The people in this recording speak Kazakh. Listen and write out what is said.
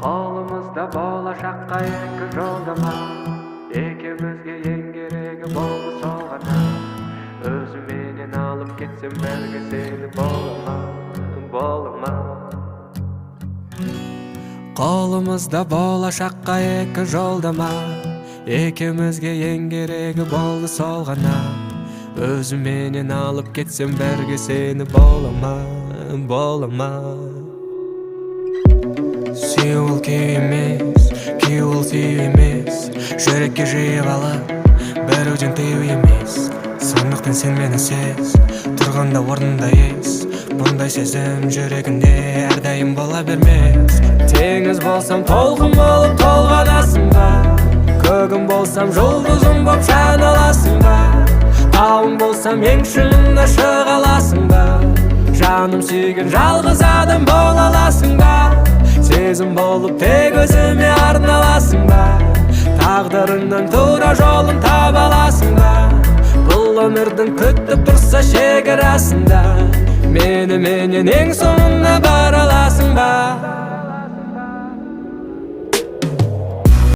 Қолымызда болашаққа екі жолдама, екеумізге ең керегі болды сол ғана. Өзіменен алып кетсем бәрге сені бола ма. Қолымызда болашаққа екі жолдама, екеумізге ең керегі болды сол ғана. Өзіменен алып кетсем бәрге сені бола ма. Сүйу ол күй емес, күй ол сүйу емес. Жүрекке жиып алып, біреуден тыю емес. Сондықтан сен мені сез, тұрғанда орнында ес. Бұндай сезім жүрегінде әрдайым бола бермес. Теңіз болсам толқын болып толғанасың ба? Көгім болсам жұлдызым боп жаналасың ба? Тауың болсам ең шыңына шыға аласың ба? Жаным сүйген жалғыз адам бола аласың ба? Сезім болып тек өзіме арналасың ба? Тағдырыңнан тура жолын таба аласың ба? Бұл өмірдің күтіп тұрса шекарасында мені менен ең соңына